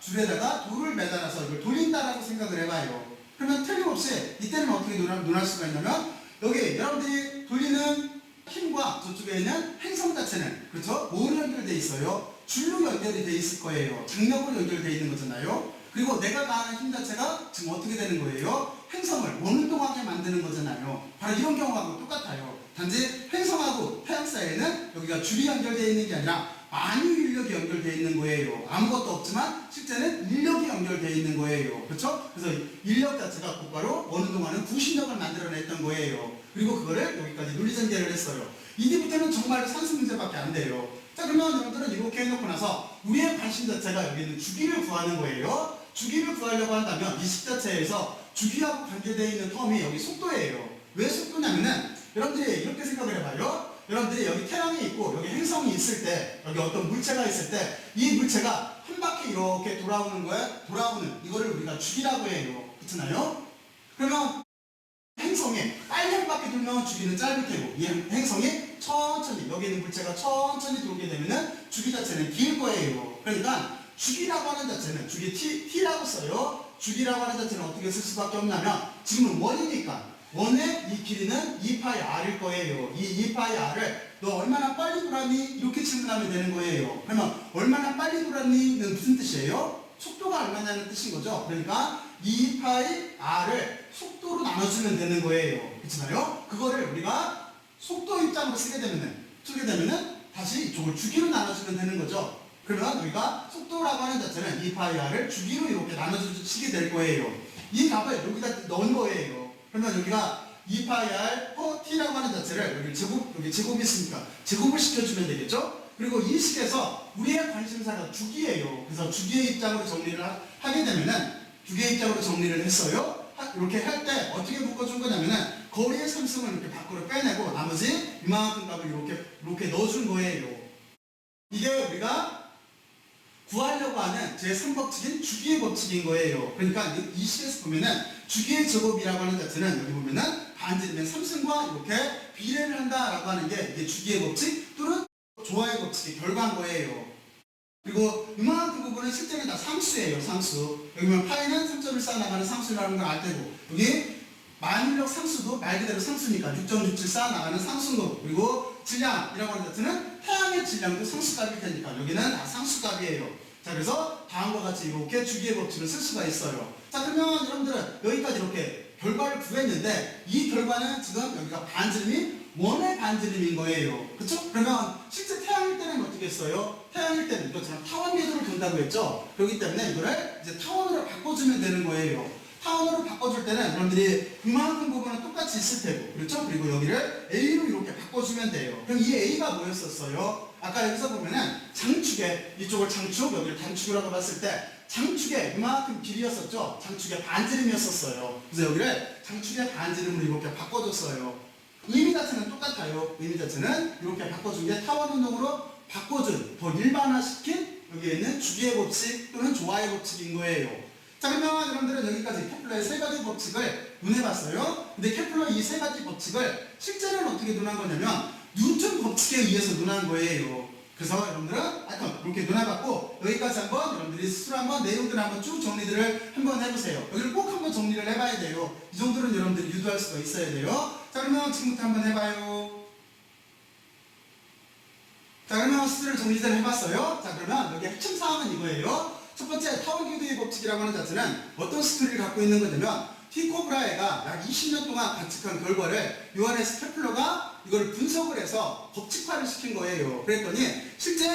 돌을 매달아서 이걸 돌린다라고 생각을 해봐요. 그러면 틀림없이 이때는 어떻게 논할 수가 있냐면 여기 여러분들이 돌리는 힘과 저쪽에 있는 행성 자체는 그렇죠? 뭐로 연결되어 있어요? 줄로 연결이 되어 있을 거예요. 장력으로 연결되어 있는 거잖아요. 그리고 내가 가하는 힘 자체가 지금 어떻게 되는 거예요? 행성을 원운동하게 만드는 거잖아요. 바로 이런 경우하고 똑같아요. 단지 행성하고 태양 사이에는 여기가 줄이 연결되어 있는 게 아니라 만유 인력이 연결되어 있는 거예요. 아무것도 없지만 실제는 인력이 연결되어 있는 거예요. 그렇죠? 그래서 인력 자체가 곧바로 원운동하는 구신력을 만들어냈던 거예요. 그리고 그거를 여기까지 논리전개를 했어요. 이제부터는 정말 산수 문제밖에 안 돼요. 자, 그러면 여러분들은 이렇게 해놓고 나서 우리의 관심 자체가 여기 있는 주기를 구하는 거예요. 주기를 구하려고 한다면 이 식 자체에서 주기하고 관계되어 있는 텀이 여기 속도예요. 왜 속도냐면은 여러분들이 이렇게 생각을 해봐요. 여러분들이 여기 태양이 있고 여기 행성이 있을 때 여기 어떤 물체가 있을 때 이 물체가 한 바퀴 이렇게 돌아오는 거에 돌아오는 이거를 우리가 주기라고 해요. 그렇잖아요? 그러면 행성이 빨리 한 바퀴 돌면 주기는 짧을 테고 이 행성이 천천히 여기 있는 물체가 천천히 돌게 되면은 주기 자체는 길 거예요. 그러니까 주기라고 하는 자체는 주기 t라고 써요. 주기라고 하는 자체는 어떻게 쓸 수밖에 없냐면 지금은 원이니까 원의 이 길이는 2파이 r일 거예요. 이 2파이 r을 너 얼마나 빨리 돌았니? 이렇게 질문하면 되는 거예요. 그러면 얼마나 빨리 돌았니는 무슨 뜻이에요? 속도가 얼마냐는 뜻인 거죠. 그러니까 2파이 r을 속도로 나눠주면 되는 거예요. 그렇잖아요? 그거를 우리가 속도 입장으로 쓰게 되면은 다시 이쪽을 주기로 나눠주면 되는 거죠. 그러면 우리가 속도라고 하는 자체는 2파이 r을 주기로 이렇게 나눠주시게 될 거예요. 이 값을 여기다 넣은 거예요. 그러면 여기가 2파이 r t라고 하는 자체를 여기 제곱이 있으니까 제곱을 시켜주면 되겠죠? 그리고 이 식에서 우리의 관심사가 주기예요. 그래서 주기의 입장으로 정리를 하게 되면은 주기의 입장으로 정리를 했어요. 이렇게 할 때 어떻게 묶어준 거냐면은 거리의 삼승을 이렇게 밖으로 빼내고 나머지 이만큼 값을 이렇게 넣어준 거예요. 이게 우리가 구하려고 하는 제3법칙인 주기의 법칙인 거예요. 그러니까 이 식에서 보면은 주기의 제곱이라고 하는 자체는 여기 보면은 반지름의 3승과 이렇게 비례를 한다라고 하는 게 이게 주기의 법칙 또는 조화의 법칙의 결과인 거예요. 그리고 이만큼 부분은 실제는 다 상수예요. 상수. 여기 보면 파이는 3점을 쌓아나가는 상수라는 걸 알 테고 여기 만인력 상수도 말 그대로 상수니까 6.67 쌓아나가는 상수인 거고 그리고 질량이라고 하는 자체는 태양의 질량도 상수값일 테니까 여기는 다 상수값이에요. 자, 그래서 다음과 같이 이렇게 주기의 법칙을 쓸 수가 있어요. 자, 그러면 여러분들은 여기까지 이렇게 결과를 구했는데 이 결과는 지금 여기가 반지름이 원의 반지름인 거예요. 그쵸? 그러면 실제 태양일 때는 어떻게 했어요? 태양일 때는 이것처럼 타원 궤도를 돈다고 했죠? 그렇기 때문에 이거를 이제 타원으로 바꿔주면 되는 거예요. 타원으로 바꿔줄 때는 여러분들이 이만큼 부분은 똑같이 있을 테고 그렇죠? 그리고 여기를 A로 이렇게 바꿔주면 돼요. 그럼 이 A가 뭐였었어요? 아까 여기서 보면은 장축에 이쪽을 장축 여기를 단축이라고 봤을 때 장축에 이만큼 길이였었죠? 장축의 반지름이었었어요. 그래서 여기를 장축의 반지름으로 이렇게 바꿔줬어요. 의미 자체는 똑같아요. 의미 자체는 이렇게 바꿔준 게 타원 운동으로 바꿔준 더 일반화시킨 여기에 있는 주기의 법칙 또는 조화의 법칙인 거예요. 자, 그러면 여러분들은 여기까지 케플러의 세 가지 법칙을 논해봤어요. 근데 케플러 이 세 가지 법칙을 실제로는 어떻게 논한 거냐면 뉴턴 법칙에 의해서 논한 거예요. 그래서 여러분들은 하여튼 이렇게 논해봤고 여기까지 한번 여러분들이 스스로 한번 내용들을 한번 쭉 정리들을 한번 해보세요. 여기를 꼭 한번 정리를 해봐야 돼요. 이 정도는 여러분들이 유도할 수가 있어야 돼요. 자, 그러면 지금부터 한번 해봐요. 자, 그러면 스스로 정리를 해봤어요. 자, 그러면 여기 핵심 사항은 이거예요. 첫 번째 타원 궤도의 법칙이라고 하는 자체는 어떤 스토리를 갖고 있는 거냐면 티코 브라헤가 약 20년 동안 관측한 결과를 요하네스 케플러가 이걸 분석을 해서 법칙화를 시킨 거예요. 그랬더니 실제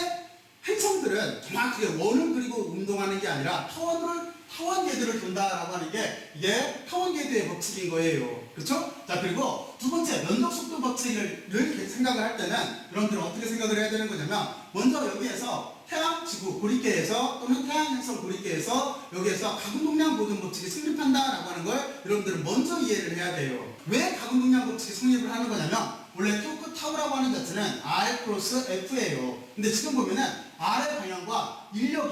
행성들은 정확하게 원을 그리고 운동하는 게 아니라 타원 궤도를 돈다라고 하는 게 이게 타원 궤도의 법칙인 거예요. 그렇죠? 자, 그리고 두 번째 면적 속도 법칙을 생각을 할 때는 여러분들은 어떻게 생각을 해야 되는 거냐면 먼저 여기에서 태양 지구 고리계에서 또는 태양 행성 고리계에서 여기에서 가군동량 보존 법칙이 성립한다라고 하는 걸 여러분들은 먼저 이해를 해야 돼요. 왜 가군동량 법칙이 성립을 하는 거냐면 원래 토크 타우라고 하는 자체는 R 크로스 F예요. 근데 지금 보면은 R의 방향과 인력,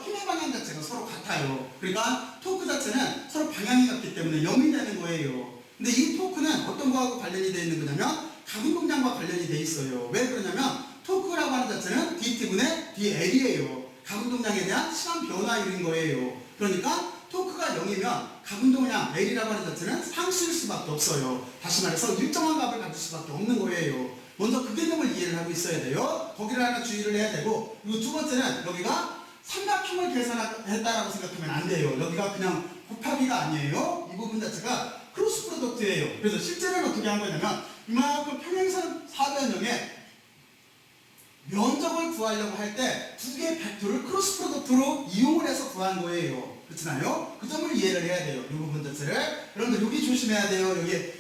힘의 방향 자체가 서로 같아요. 그러니까 토크 자체는 서로 방향이 같기 때문에 0이 되는 거예요. 근데 이 토크는 어떤 거하고 관련이 되어 있는 거냐면 가군동량과 관련이 되어 있어요. 왜 그러냐면 토크라고 하는 자체는 dt분의 dl이에요. 가군동량에 대한 시간 변화율인 거예요. 그러니까 토크가 0이면 각운동량 L이라고 하는 자체는 상수일 수밖에 없어요. 다시 말해서 일정한 값을 가질 수밖에 없는 거예요. 먼저 그 개념을 이해를 하고 있어야 돼요. 거기를 하나 주의를 해야 되고, 그리고 두 번째는 여기가 삼각형을 계산했다라고 생각하면 안 돼요. 여기가 그냥 곱하기가 아니에요. 이 부분 자체가 크로스 프로덕트예요. 그래서 실제로는 어떻게 한 거냐면 이만큼 평행선 사변형의 면적을 구하려고 할 때 두 개의 벡터를 크로스 프로덕트로 이용을 해서 구한 거예요. 그렇잖아요? 그 점을 이해를 해야 돼요. 이 부분 자체를. 여러분들 여기 조심해야 돼요.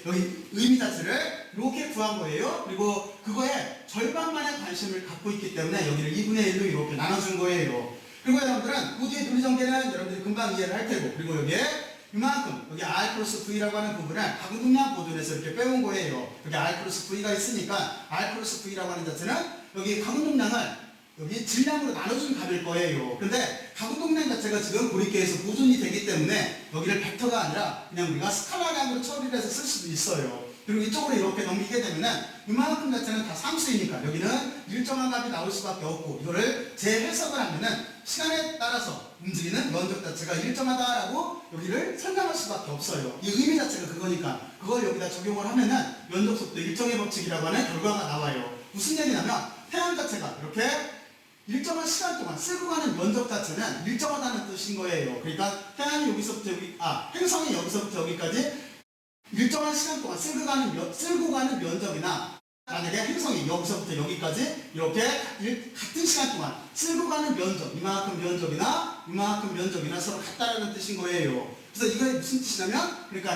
여기 의미 자체를 이렇게 구한 거예요. 그리고 그거에 절반만의 관심을 갖고 있기 때문에 여기를 2분의 1로 이렇게 나눠준 거예요. 그리고 여러분들은 그 뒤에 논리전개는 여러분들이 금방 이해를 할 테고, 그리고 여기에 이만큼 여기 R 플러스 V라고 하는 부분을 각운동량 보존에서 이렇게 빼온 거예요. 여기 R 플러스 V가 있으니까 R 플러스 V라고 하는 자체는 여기 각운동량을 여기 질량으로 나눠준 값일 거예요. 근데 각운동량 자체가 지금 고립계에서 보존이 되기 때문에 여기를 벡터가 아니라 그냥 우리가 스칼라량으로 처리를 해서 쓸 수도 있어요. 그리고 이쪽으로 이렇게 넘기게 되면은 이만큼 자체는 다 상수이니까 여기는 일정한 값이 나올 수밖에 없고, 이거를 재해석을 하면은 시간에 따라서 움직이는 면적 자체가 일정하다라고 여기를 설명할 수밖에 없어요. 이 의미 자체가 그거니까 그걸 여기다 적용을 하면은 면적 속도 일정의 법칙이라고 하는 결과가 나와요. 무슨 얘기냐면 태양 자체가 이렇게 일정한 시간 동안 쓸고 가는 면적 자체는 일정하다는 뜻인 거예요. 그러니까 태양이 여기서부터 행성이 여기서부터 여기까지 일정한 시간 동안 쓸고 가는 면적이나, 만약에 행성이 여기서부터 여기까지 이렇게 같은 시간 동안 쓸고 가는 면적, 이만큼 면적이나 서로 같다라는 뜻인 거예요. 그래서 이게 무슨 뜻이냐면, 그러니까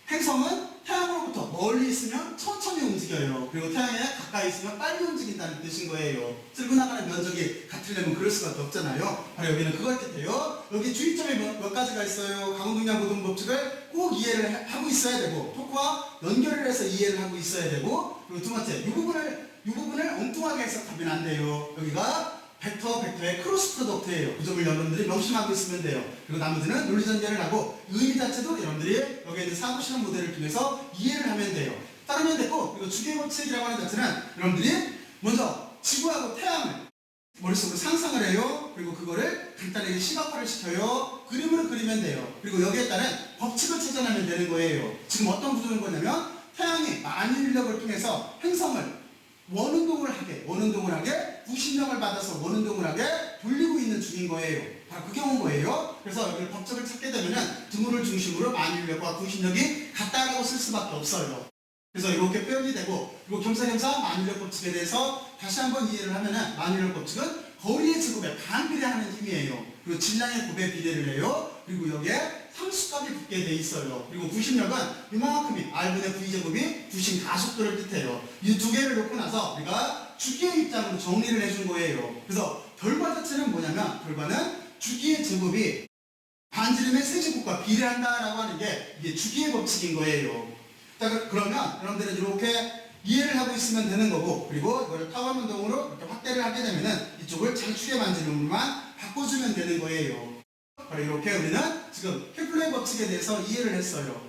행성은 태양으로부터 멀리 있으면 천천히 움직여요. 그리고 태양에 가까이 있으면 빨리 움직인다는 뜻인 거예요. 쓸고 나가는 면적이 같으려면 그럴 수밖에 없잖아요. 바로 여기는 그걸 뜻해요. 여기 주의점이 몇 가지가 있어요. 각운동량 보존 법칙을 꼭 이해를 하고 있어야 되고, 토크와 연결을 해서 이해를 하고 있어야 되고, 그리고 두 번째, 이 부분을 엉뚱하게 해석하면 안 돼요. 여기가 벡터의 크로스 프로덕트예요. 그 점을 여러분들이 명심하고 있으면 돼요. 그리고 나머지는 논리전개를 하고 의미 자체도 여러분들이 여기에 있는 사고실험 모델을 통해서 이해를 하면 돼요. 따르면 됐고, 그리고 주계법칙이라고 하는 자체는 여러분들이 먼저 지구하고 태양을 머릿속으로 상상을 해요. 그리고 그거를 간단하게 시각화를 시켜요. 그림으로 그리면 돼요. 그리고 여기에 따른 법칙을 찾아내면 되는 거예요. 지금 어떤 구조인 거냐면 태양이 만유인력을 통해서 행성을 원운동을 하게 부신력을 받아서 원운동을 하게 돌리고 있는 중인 거예요. 바로 그 경우인 거예요. 그래서 여기 법칙을 찾게 되면은 등호를 중심으로 만유인력과 부신력이 같다라고 쓸 수밖에 없어요. 그래서 이렇게 표현이 되고, 그리고 겸사겸사 만유인력 법칙에 대해서 다시 한번 이해를 하면은, 만유인력 법칙은 거리의 제곱에 반비례하는 힘이에요. 그리고 질량의 곱에 비례를 해요. 그리고 여기에 상수값이 붙게 돼 있어요. 그리고 부신력은 이만큼이 R분의 V제곱이 부신 가속도를 뜻해요. 이 두 개를 놓고 나서 우리가 주기의 입장으로 정리를 해준 거예요. 그래서 결과 자체는 뭐냐면, 결과는 주기의 제곱이 반지름의 세제곱과 비례한다라고 하는 게 이게 주기의 법칙인 거예요. 자, 그러면 여러분들은 이렇게 이해를 하고 있으면 되는 거고, 그리고 이거를 타원 운동으로 이렇게 확대를 하게 되면은 이쪽을 장축의 반지름으로만 바꿔주면 되는 거예요. 바로 이렇게 우리는 지금 케플러의 법칙에 대해서 이해를 했어요.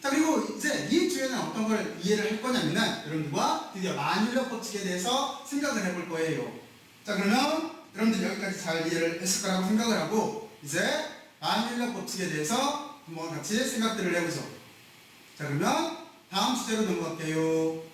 자, 그리고 이제 이 뒤에는 어떤 걸 이해를 할 거냐면은 여러분들과 드디어 만유인력 법칙에 대해서 생각을 해볼 거예요. 자, 그러면 여러분들 여기까지 잘 이해를 했을 거라고 생각을 하고, 이제 만유인력 법칙에 대해서 한번 같이 생각들을 해보죠. 자, 그러면 다음 주제로 넘어갈게요.